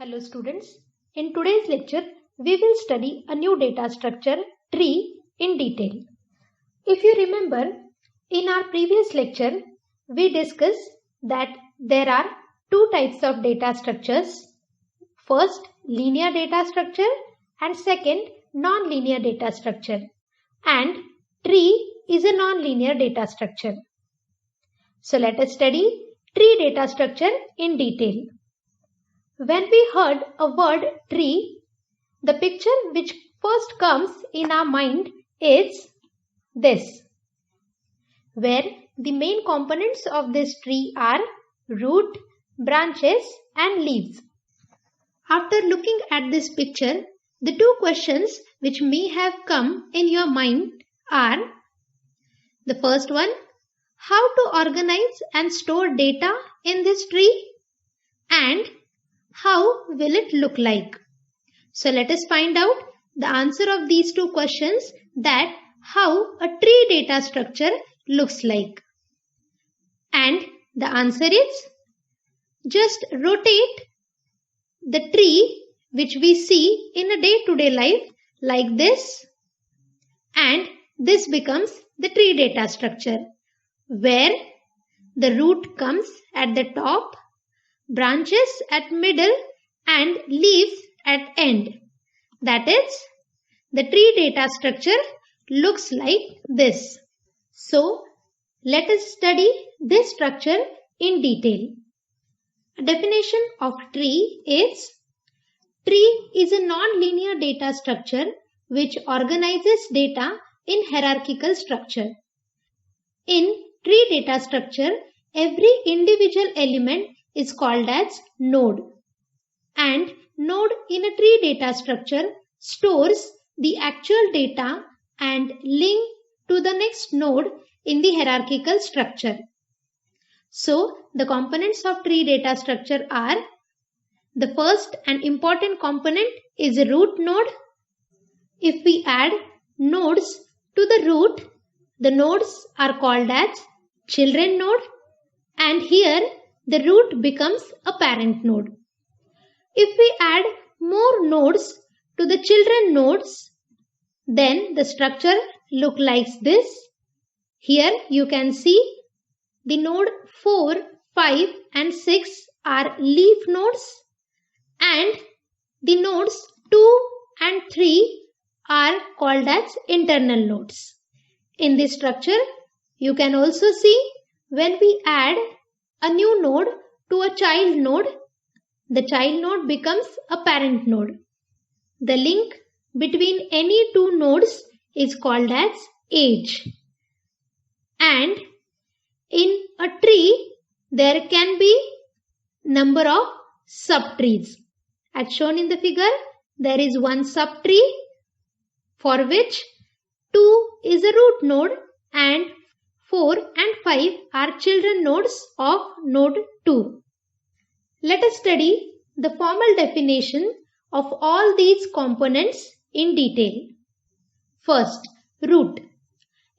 Hello students, in today's lecture we will study a new data structure tree in detail. If you remember, in our previous lecture we discussed that there are two types of data structures. First, linear data structure and second, non-linear data structure, and tree is a non-linear data structure. So let us study tree data structure in detail. When we heard a word tree, the picture which first comes in our mind is this, where the main components of this tree are root, branches and leaves. After looking at this picture, the two questions which may have come in your mind are: the first one, how to organize and store data in this tree, and how will it look like? So let us find out the answer of these two questions, that how a tree data structure looks like. And the answer is, just rotate the tree which we see in a day-to-day life like this, and this becomes the tree data structure, where the root comes at the top, branches at middle and leaves at end. That is, the tree data structure looks like this. So, let us study this structure in detail. A definition of tree is: tree is a non-linear data structure which organizes data in hierarchical structure. In tree data structure, every individual element is called as node, and node in a tree data structure stores the actual data and link to the next node in the hierarchical structure. So the components of tree data structure are: the first and important component is a root node. If we add nodes to the root, the nodes are called as children node, and here the root becomes a parent node. If we add more nodes to the children nodes, then the structure looks like this. Here you can see the node 4, 5 and 6 are leaf nodes, and the nodes 2 and 3 are called as internal nodes. In this structure, you can also see when we add a new node to a child node, the child node becomes a parent node. The link between any two nodes is called as edge. And in a tree, there can be number of subtrees. As shown in the figure, there is one subtree for which 2 is a root node and 4 and 5 are children nodes of node 2. Let us study the formal definition of all these components in detail. First, root.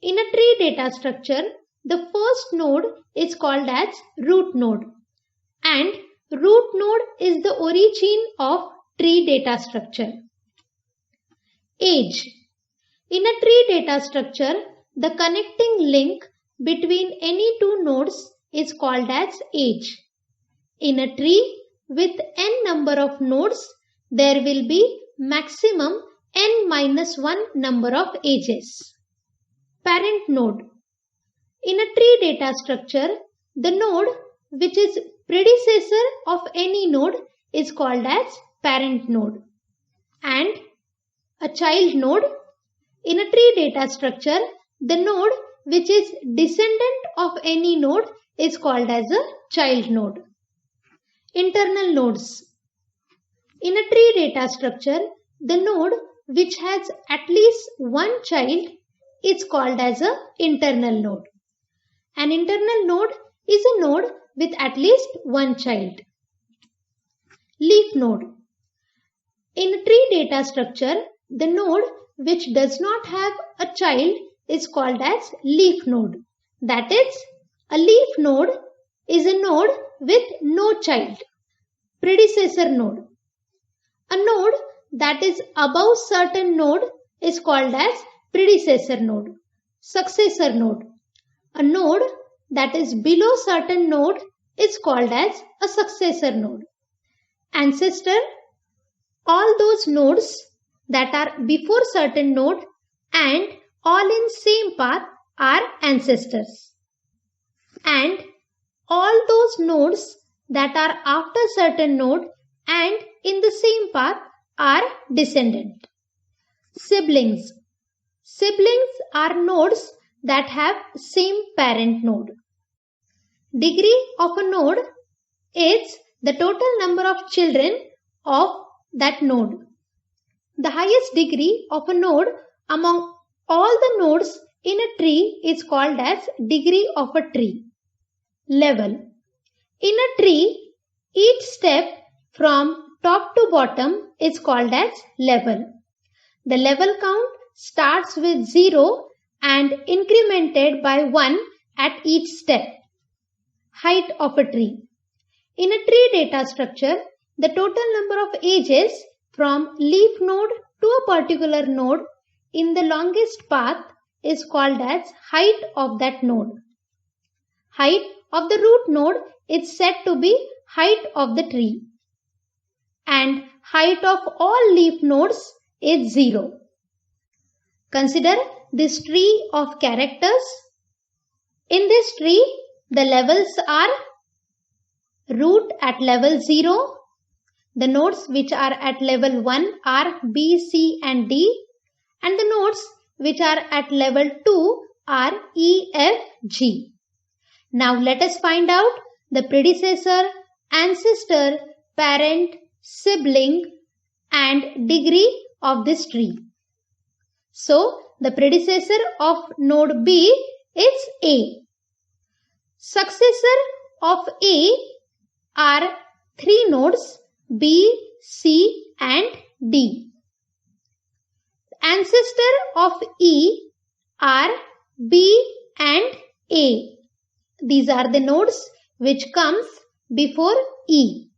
In a tree data structure, the first node is called as root node, and root node is the origin of tree data structure. Edge. In a tree data structure, the connecting link between any two nodes is called as edge. In a tree with n number of nodes, there will be maximum n-1 number of edges. Parent node. In a tree data structure, the node which is predecessor of any node is called as parent node. And a child node. In a tree data structure, the node which is descendant of any node is called as a child node. Internal nodes. In a tree data structure, the node which has at least one child is called as an internal node. An internal node is a node with at least one child. Leaf node. In a tree data structure, the node which does not have a child is called as leaf node. That is, a leaf node is a node with no child. Predecessor node. A node that is above certain node is called as predecessor node. Successor node. A node that is below certain node is called as a successor node. Ancestor. All those nodes that are before certain node and all in same path are ancestors. And all those nodes that are after certain node and in the same path are descendant. Siblings. Siblings are nodes that have same parent node. Degree of a node is the total number of children of that node. The highest degree of a node among all the nodes in a tree is called as degree of a tree. Level. In a tree, each step from top to bottom is called as level. The level count starts with 0 and incremented by 1 at each step. Height of a tree. In a tree data structure, the total number of ages from leaf node to a particular node in the longest path is called as height of that node. Height of the root node is said to be height of the tree. And height of all leaf nodes is 0. Consider this tree of characters. In this tree, the levels are root at level 0. The nodes which are at level 1 are B, C and D. And the nodes which are at level 2 are E, F, G. Now let us find out the predecessor, ancestor, parent, sibling and degree of this tree. So the predecessor of node B is A. Successor of A are 3 nodes B, C and D. Ancestor of E are B and A. These are the nodes which comes before E.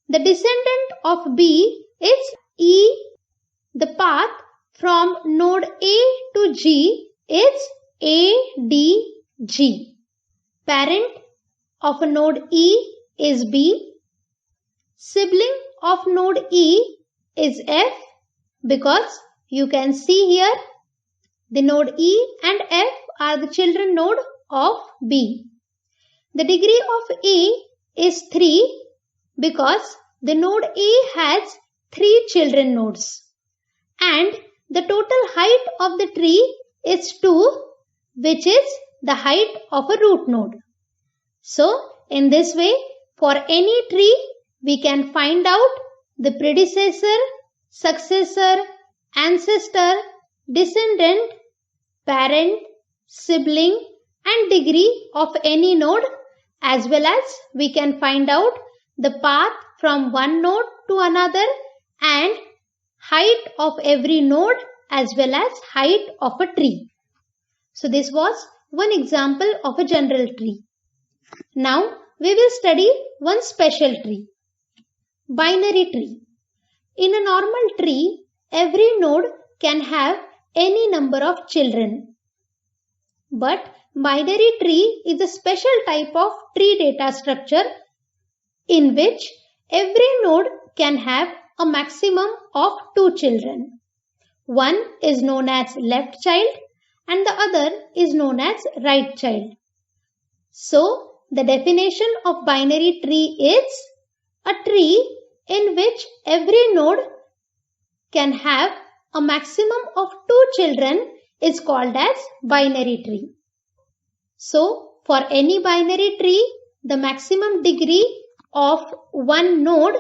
The descendant of B is E. The path from node A to G is A, D, G. Parent of a node E is B. Sibling of node E is F, because you can see here the node E and F are the children node of B. The degree of A is 3 because the node A has 3 children nodes. And the total height of the tree is 2, which is the height of a root node. So, in this way, for any tree, we can find out the predecessor, successor, ancestor, descendant, parent, sibling and degree of any node, as well as we can find out the path from one node to another and height of every node as well as height of a tree. So this was one example of a general tree. Now we will study one special tree. Binary tree. In a normal tree, every node can have any number of children. But binary tree is a special type of tree data structure in which every node can have a maximum of 2 children. One is known as left child and the other is known as right child. So, the definition of binary tree is a tree in which every node can have a maximum of 2 children is called as binary tree. So, for any binary tree, the maximum degree of one node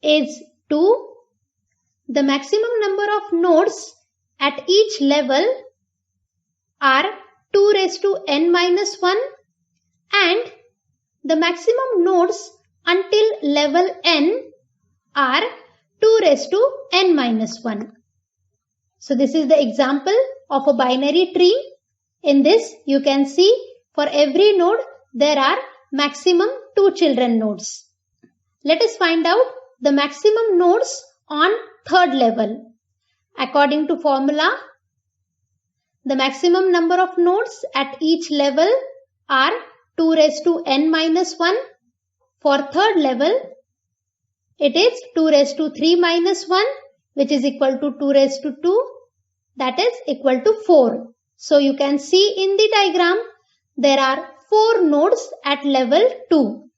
is 2. The maximum number of nodes at each level are 2 raised to n minus 1 and the maximum nodes until level n are 2 raised to n minus 1. So this is the example of a binary tree. In this you can see for every node there are maximum 2 children nodes. Let us find out the maximum nodes on third level. According to formula, the maximum number of nodes at each level are 2 raised to n minus 1. For third level, it is 2 raised to 3 minus 1, which is equal to 2 raised to 2, that is equal to 4. So you can see in the diagram, there are 4 nodes at level 2.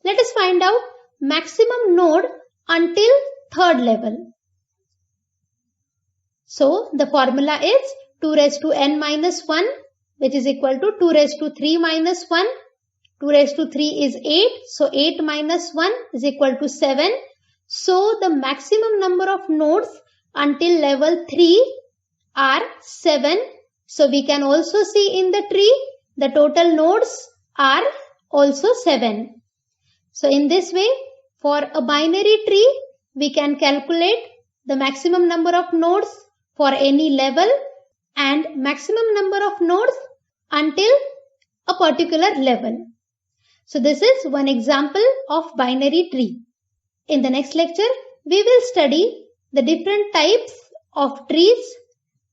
Let us find out maximum node until third level. So the formula is 2 raised to n minus 1, which is equal to 2 raised to 3 minus 1. 2 raised to 3 is 8. So 8 minus 1 is equal to 7. So the maximum number of nodes until level 3 are 7. So we can also see in the tree the total nodes are also 7. So in this way, for a binary tree, we can calculate the maximum number of nodes for any level and maximum number of nodes until a particular level. So this is one example of binary tree. In the next lecture, we will study the different types of trees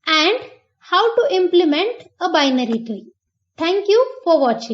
and how to implement a binary tree. Thank you for watching.